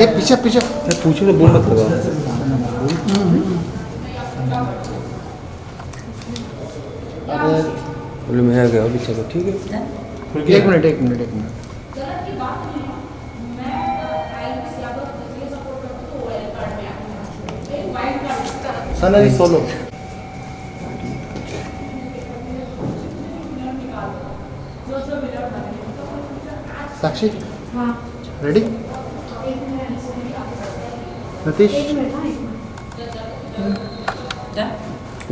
ये पीछे पीछे पूछो तो बोल मत लगा। बोले मैं आ गया अभी चलो ठीक है। एक मिनट सनरी सोलो साक्षी रेडी नतीश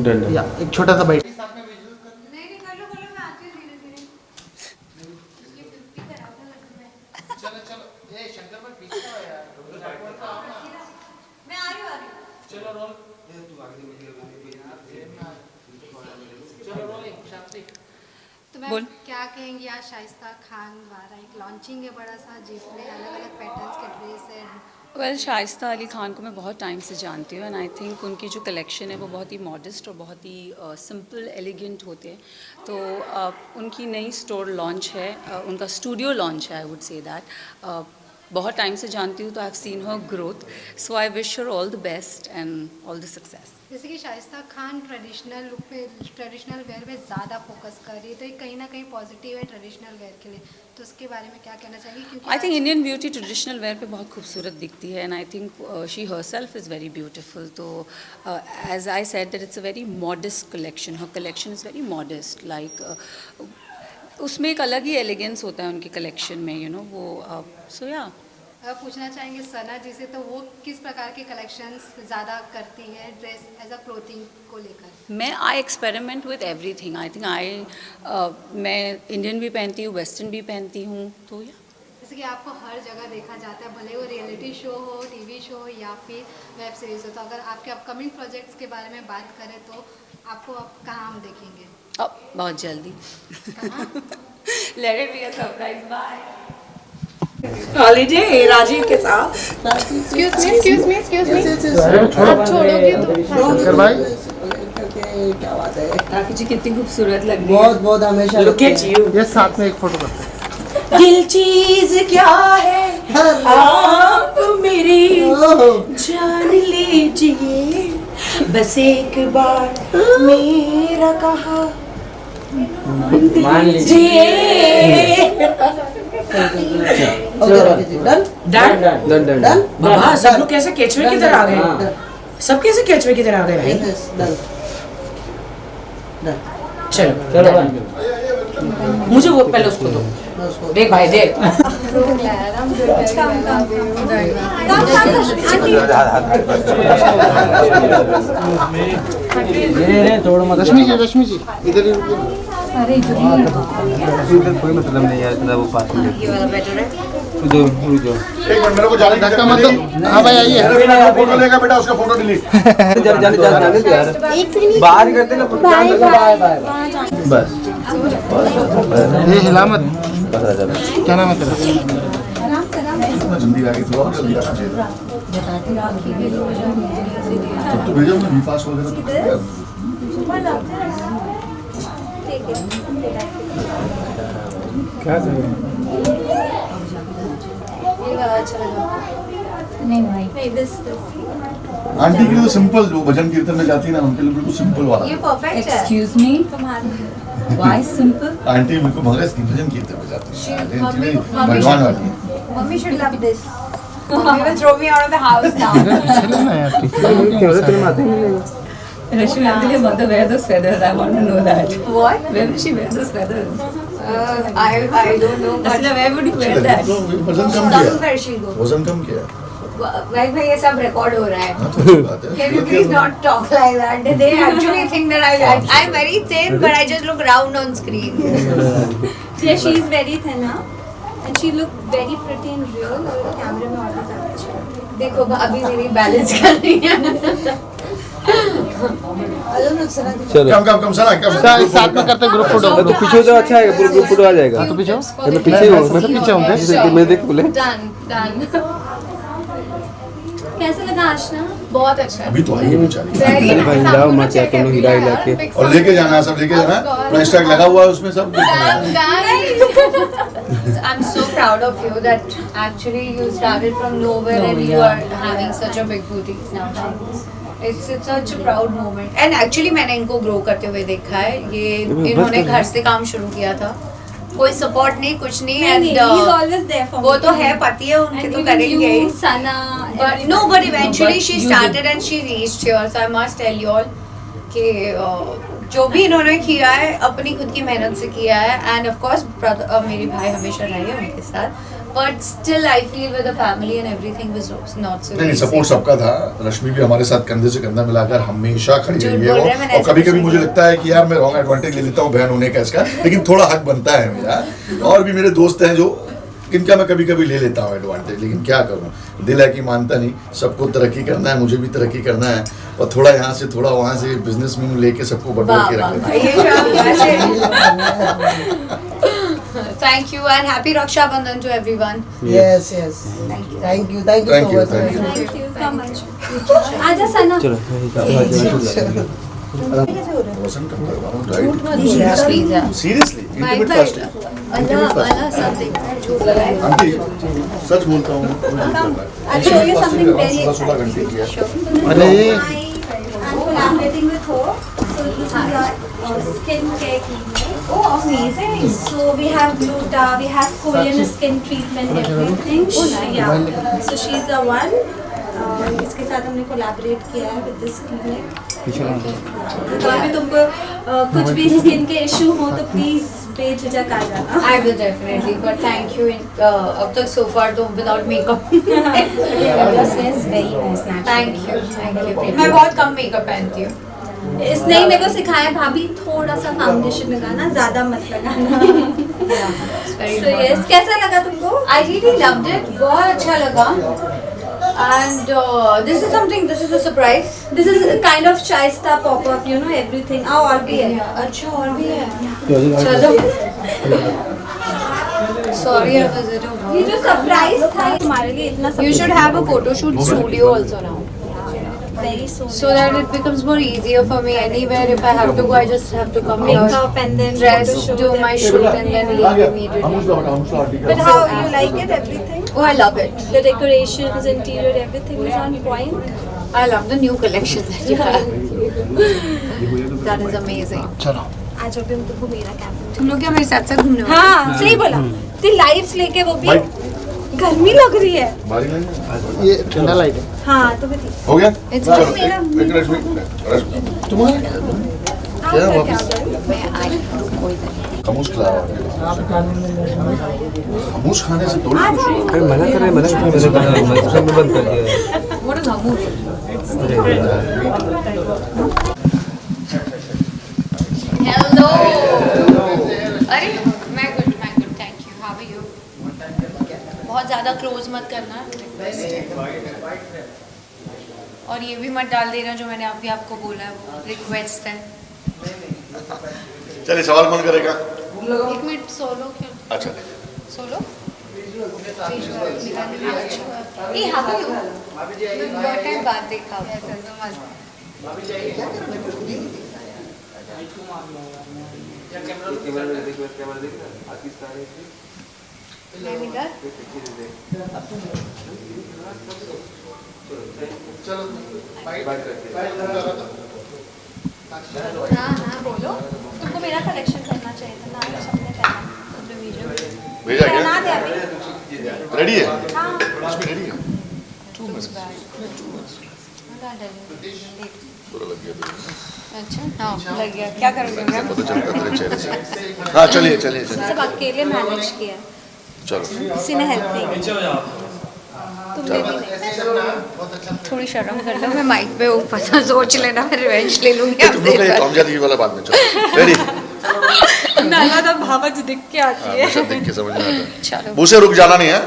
डन या एक छोटा सा बाइट तो मैम क्या कहेंगी आज शाइस्ता खान द्वारा एक लॉन्चिंग है बड़ा सा जिसमें अलग अलग पैटर्न्स के ड्रेस है। वेल शाइस्ता अली ख़ान को मैं बहुत टाइम से जानती हूँ एंड आई थिंक उनकी जो कलेक्शन है वो बहुत ही मॉडेस्ट और बहुत ही सिंपल एलिगेंट होते हैं। तो उनकी नई स्टोर लॉन्च है, उनका स्टूडियो लॉन्च है, आई वुड से दैट। बहुत टाइम से जानती हूँ तो I have seen her growth, so I wish her all the best and all the success. जैसे कि शाइस्ता खान ट्रेडिशनल लुक पे, ट्रेडिशनल वेयर पे ज़्यादा फोकस कर रही है, तो ये कहीं ना कहीं पॉजिटिव है ट्रेडिशनल वेयर के लिए, तो उसके बारे में क्या कहना चाहिए? क्योंकि I think Indian beauty traditional wear पे बहुत खूबसूरत दिखती है and I think she herself is very beautiful. तो as I said that it's a very modest collection, her collection is very modest, like उसमें एक अलग ही एलिगेंस होता है उनके कलेक्शन में, यू नो वो सो या पूछना चाहेंगे सना जी से, तो वो किस प्रकार के कलेक्शंस ज़्यादा करती हैं ड्रेस एज अ क्लोथिंग को लेकर? मैं आई experiment with everything. I think मैं इंडियन भी पहनती हूँ, वेस्टर्न भी पहनती हूँ, तो या जैसे कि आपको हर जगह देखा जाता है, भले वो रियलिटी शो हो, टीवी शो हो या फिर वेब सीरीज़ हो, तो अगर आपके अपकमिंग प्रोजेक्ट्स के बारे में बात करें तो आपको अब कहाँ हम देखेंगे? अब बहुत जल्दी let it be a surprise. Bye. Holiday Rajiv के साथ। एक्सक्यूज मी आप छोड़ोगे तो शंकर भाई क्या बात है, राखी जी कितनी खूबसूरत लग रही है। बहुत बहुत हमेशा लुक एट यू। ये साथ में एक फोटो करते हैं। दिल चीज क्या है आप मेरी जान लीजिए, बस एक बार मेरा कहा मान लीजिए। डन बाबा, सब लोग कैसे केचवे की तरह आ गए, सब कैसे केचवे की तरह आ गए भाई। चलो मुझे वो पहले उसको दो, देख भाई देख। रश्मि जी इधर ही रुकिए। इधर कोई मतलब नहीं यार, इतना वो पास में रुक जाओ एक मिनट, मेरे को जाने धक्का मत दो। हाँ भाई आइए। फोटो लेगा बेटा, उसका फोटो डिलीट। जाने दो यार, बाहर करते ना बस ये हिला मत। क्या नाम है तेरा? जल्दी आगे तो और जल्दी आ जाए। तो भेजो ना फास्ट वगैरह क्या चाहिए? नहीं भाई आंटी के लिए तो सिंपल, जो भजन कीर्तन में जाती है ना, उनके लिए बिल्कुल सिंपल वाला। ये परफेक्ट है। Excuse me, why simple? Aunty मेरे को भगत की भजन कीर्तन में जाती है, आंटी भगवान वाली है। Mummy should love this. Mummy will throw me out of the house now. चलो ना यार, ठीक है। क्या होता है तेरे माथे में? Rashmi, Anjali, mother, wear those feathers. I want to know that. What? Where will she wear those feathers? I don't know. Asla, where would you wear that? Bhajan come Come किया, where she go. भजन कम किया। भाई ये सब record हो रहा है। हाँ तो अच्छी बात है। Can you please not talk like that? They actually think that I'm very thin, but I just look round on screen. Yeah, she is very thin, huh? And she look very pretty in real. और कैमरे में और भी ज़्यादा अच्छी है। देखो अभी मेरी बैलेंस कर रही है। चलो कम सना कम साथ में करते ग्रुप फोटो। तो पीछे तो अच्छा है, ग्रुप फोटो आ जाएगा। तो पीछे मैं पीछे हूँ, मैं पीछे हूँ, मैं देख बोले। Done. कैसे लगा आशना? बहुत अच्छा है। अभी तो आई है बेचारी। Very भाई nice. हिलाओ मत यार, तुम लोग हिला हिला के। और लेके जाना, सब लेके जाना, प्राइस टैग लगा हुआ है उसमें सब। Done. I'm so proud of you that actually you started from nowhere and you are having such a big boutique now. It's such a proud moment. And actually मैंने इनको grow करते हुए देखा है. ये इन्होंने घर से काम शुरू किया था. कोई support नहीं, कुछ नहीं. And he's always there for me. वो तो है, पति है उनके, तो करेंगे ही. Sana. But no, but eventually she started and she reached here. So I must tell you all कि जो भी इन्होंने किया है अपनी खुद की मेहनत से किया है. एंड ऑफ कोर्स मेरे भाई हमेशा रहे उनके साथ. But still I feel with the family and everything was not so. नहीं, सपोर्ट सबका था. रश्मि भी हमारे साथ कंधे से कंधा मिलाकर हमेशा खड़ी रही है. और कभी कभी मुझे लगता है कि यार मैं रॉन्ग एडवांटेज ले लेता हूँ बहन होने का इसका, लेकिन थोड़ा हक बनता है मेरा. और भी मेरे दोस्त हैं जो इनका मैं कभी कभी ले लेता हूँ एडवांटेज, लेकिन क्या करूँ, दिल है कि मानता नहीं. सबको तरक्की करना है, मुझे भी तरक्की करना है. और थोड़ा यहाँ से थोड़ा वहाँ से बिजनेस में लेके सबको बटोर के रख लेते हैं. Thank you and happy Raksha Bandhan to everyone. Yes. Thank you so much. Thank you. Come on. आजा सना. सीरियसली इंटीमेट फास्ट है. Allah something. आंटी सच बोलता हूँ. I'll show you something very 16 घंटे किया. अरे I'm collaborating with her. So this is our skin care cream. Oh, amazing! So we have Gluta, we have Korean skin treatment, everything. Yeah. So she's the one. इसके साथ हमने collaborate किया है with this clinic. तो अभी तुमको कुछ भी स्किन के इशू हो तो प्लीज बेझिझक आ जाना. I will definitely, but thank you. अब तक so far तो without makeup. Your skin is very nice, natural. Thank you. मैं बहुत कम मेकअप पहनती हूँ. इसने ही मेरे को सिखाया भाभी थोड़ा सा फाउंडेशन लगाना, ज्यादा मत लगाना. So yes, कैसा लगा तुमको? I really loved it. बहुत अच्छा लगा. And this is a surprise. This is a kind of Shaista pop-up, you know, everything. और भी है. अच्छा और भी है. चलो. Sorry, I was at home. ये जो सरप्राइज था हमारे लिए इतना. You should have a photo shoot studio also now. Very soon. So that it becomes more easier for me. Anywhere if I have to go, I just have to come Makeup here, and then dress, photo shoot do my and shoot, and then leave immediately. But how you like it? Everything? Oh, I love it. The decorations, interior, everything is on point. I love the new collection that you have. That is amazing. चलो आज अभी हम तुमको मेरा camp. तुम लोग क्या मेरे साथ साथ घूमने वाले? हाँ सही बोला. तो लाइट्स लेके वो भी गर्मी लग रही है. बारी नहीं ये ठंडा लाइट है. हाँ तो भी ठीक. हो गया. It's चलो just मेरा. एक रश्मि तुम्हारा क्या वापस मैं आई कोई नहीं. खमोश खिला रहा हूँ. खमोश खाने से थोड़ी खुश होगा. मना कर रहे मैंने बंद कर दिया. What is hummus? Hello. अरे मैं good, thank you. How are you? बहुत ज़्यादा क्लोज मत करना, रिक्वेस्ट है. और ये भी मत डाल देना जो मैंने अभी आपको बोला है, वो रिक्वेस्ट है. चलिए सवाल कौन करेगा? एक मिनट सोलो क्या? अच्छा सोलो? ये how are you? बहुत टाइम बाद देखा. मैं इधर. हाँ बोलो. तुमको मेरा कलेक्शन करना चाहिए था ना. सबने पहना. भेजा पहना क्या? दे अभी. रेडी है? हाँ. रश्मि रेडी है? बुरा लग गया तो अच्छा हाँ लग गया. क्या करोगे मैम? पता चलता तेरे चेहरे से. हाँ चलिए सब अकेले मैनेज किया. चलो. किसी ने हेल्प नहीं की. तुमने भी नहीं. थोड़ी शर्म कर लो. मैं माइक पे ऊपर से सोच लेना, मैं रिवेंज ले लूंगी. तुम लोग का ये टॉम जेरी वाला बाद में. चलो रेडी. नाला तो भावच दिख के आती है. सब देख के समझ में आता है. चलो. मुझे रुक जाना नहीं है.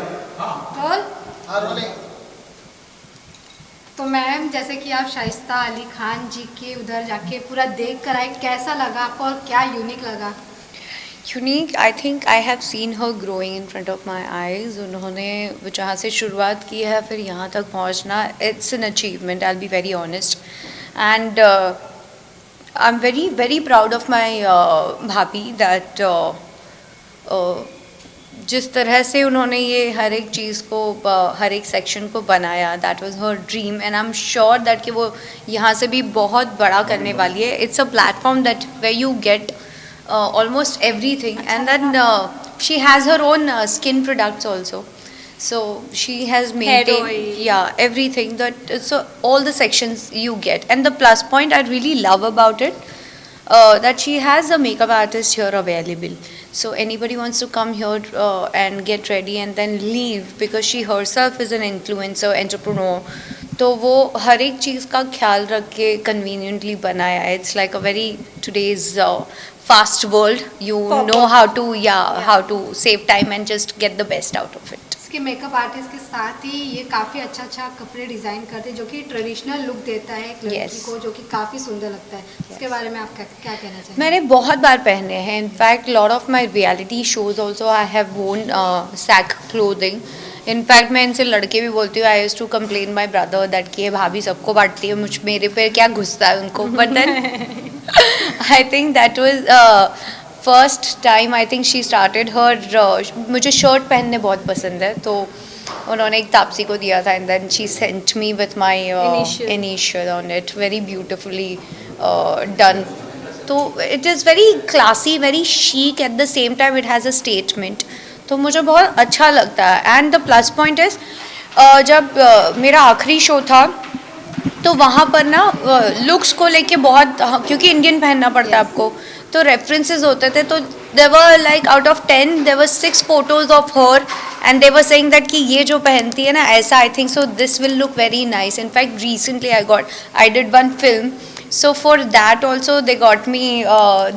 तो मैम जैसे कि आप शाइस्ता अली खान जी के उधर जाके पूरा देख कर आए, कैसा लगा आपको और क्या यूनिक लगा? Unique, I think I have seen her growing in front of my eyes. उन्होंने जहाँ से शुरुआत की है फिर यहाँ तक पहुँचना, it's an achievement. I will be very honest and I am very very proud of my भाभी दैट जिस तरह से उन्होंने ये हर एक चीज़ को हर एक सेक्शन को बनाया, that was her dream and I am sure that कि वो यहाँ से भी बहुत बड़ा करने वाली है. It's a platform that way you get almost everything, and then she has her own skin products also, so she has maintained everything, that so all the sections you get. And the plus point I really love about it, that she has a makeup artist here available, so anybody wants to come here and get ready and then leave, because she herself is an influencer entrepreneur, तो वो हर एक चीज़ का ख्याल रख के conveniently बनाया है. It's like a very today's fast world, you know how to save time and just get the best out of it. इसके मेकअप आर्टिस्ट के साथ ही ये काफ़ी अच्छा कपड़े डिज़ाइन करते हैं, जो कि ट्रेडिशनल लुक देता है एक लड़की को, जो कि काफ़ी सुंदर लगता है. इसके बारे में आप क्या कहना चाहेंगे? मैंने बहुत बार पहने हैं. In fact lot of my reality shows also I have worn sack clothing. In fact मैं इनसे लड़के भी बोलती हूँ, I used to complain my brother that कि ये भाभी सबको बांटती है, मेरे पे क्या घुसता है उनको. But then I think that was first time I think she started her मुझे शर्ट पहनने बहुत पसंद है, तो उन्होंने एक तापसी को दिया था, and then she sent me with my initial on it, very beautifully done. तो it is very classy, very chic, at the same time it has a statement, तो मुझे बहुत अच्छा लगता है. and the plus point is जब मेरा आखिरी शो था तो वहाँ पर ना लुक्स को लेके बहुत, क्योंकि इंडियन पहनना पड़ता है आपको, तो रेफरेंसेस होते थे. तो there were like out of 10 there were 6 photos of her, and they were saying that कि ये जो पहनती है ना ऐसा, I think so this will look very nice. In fact recently I did one film, so for that also they got me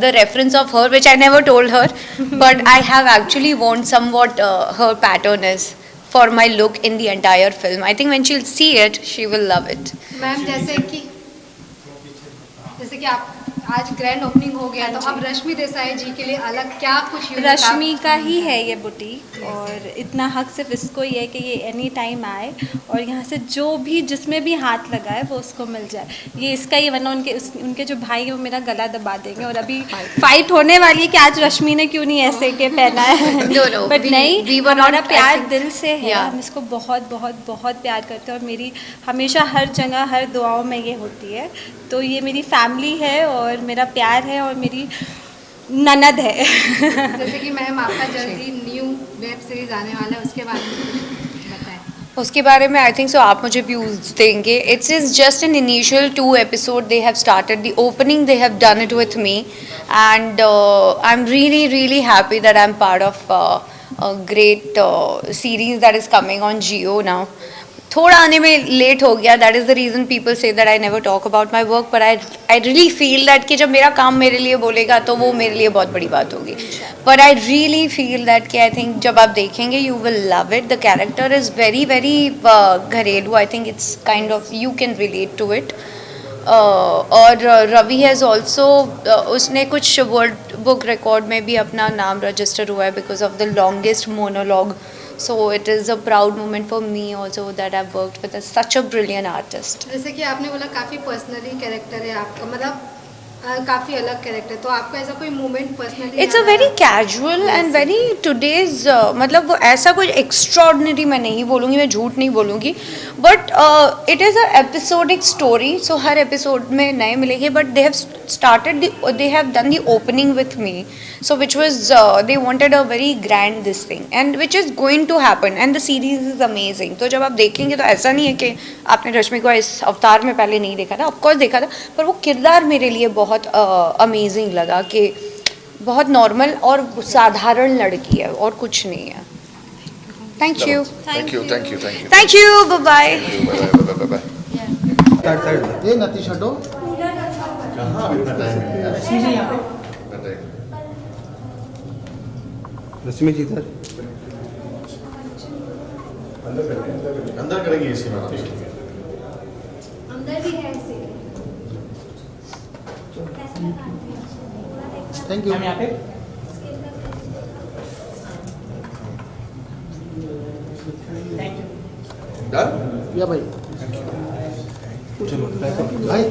the reference of her, which I never told her, but I have actually worn somewhat her pattern is for my look in the entire film. I think when she'll see it, she will love it. Ma'am जैसे कि आप आज grand opening हो गया, तो अब रश्मि देसाई जी के लिए अलग क्या कुछ रश्मि का ही है ये बुटीक, और इतना हक सिर्फ इसको ही है कि ये एनी टाइम आए और यहाँ से जो भी जिसमें भी हाथ लगाए वो उसको मिल जाए. ये इसका ही, वरना उनके जो भाई है वो मेरा गला दबा देंगे, और अभी फाइट होने वाली है कि आज रश्मि ने क्यों नहीं ऐसे के पहना है. बट नहीं, हमारा प्यार दिल से है, हम इसको बहुत बहुत बहुत प्यार करते हैं, और मेरी हमेशा हर जगह हर दुआओं में ये होती है. तो ये मेरी फैमिली है और मेरा प्यार है और मेरी ननद है. जैसे कि मैम आपका जल्दी न्यू वेब सीरीज आने वाला है, उसके बारे में बताएं. उसके बारे में आई थिंक सो आप मुझे व्यूज़ देंगे. It's is just an initial 2 episode they have started. The opening they have done it with me, and I am really really happy that I am part of a great series that is coming on Jio now. थोड़ा आने में late हो गया, that is the reason people say that I never talk about my work, but I really feel that कि जब मेरा काम मेरे लिए बोलेगा तो वो मेरे लिए बहुत बड़ी बात होगी. But I really feel that कि आई थिंक जब आप देखेंगे you will love it. The character is very very घरेलू. I think it's kind of you can relate to it. और रवि हैज़ ऑल्सो, उसने कुछ वर्ल्ड बुक रिकॉर्ड में भी अपना नाम रजिस्टर हुआ है because of the longest monologue. So it is a proud moment for me also that I've worked with such a brilliant artist. जैसे कि आपने बोला काफ़ी पर्सनली कैरेक्टर है आपका, मतलब काफ़ी अलग कैरेक्टर, तो आपका ऐसा कोई moment personally? It's a very casual and very today's, मतलब वो ऐसा कोई एक्स्ट्रॉर्डिनरी मैं नहीं बोलूँगी, मैं झूठ नहीं बोलूँगी, but it is a episodic story. So her episode में नए मिलेंगे, but they have done the opening with me, so which was they wanted a very grand this thing, and which is going to happen, and the series is amazing. तो जब आप देखेंगे तो ऐसा नहीं है कि आपने रश्मि को इस अवतार में पहले नहीं देखा था, ऑफ कोर्स देखा था, पर वो किरदार मेरे लिए बहुत अमेजिंग लगा कि बहुत नॉर्मल और साधारण लड़की है और कुछ नहीं है. Thank you. Thank you. Bye bye. ये नतीश हटो. रश्मि जी सर अंदर करेंगे इसी में. अंदर भी है ऐसे. Thank you. यहाँ पे डन या भाई. भाई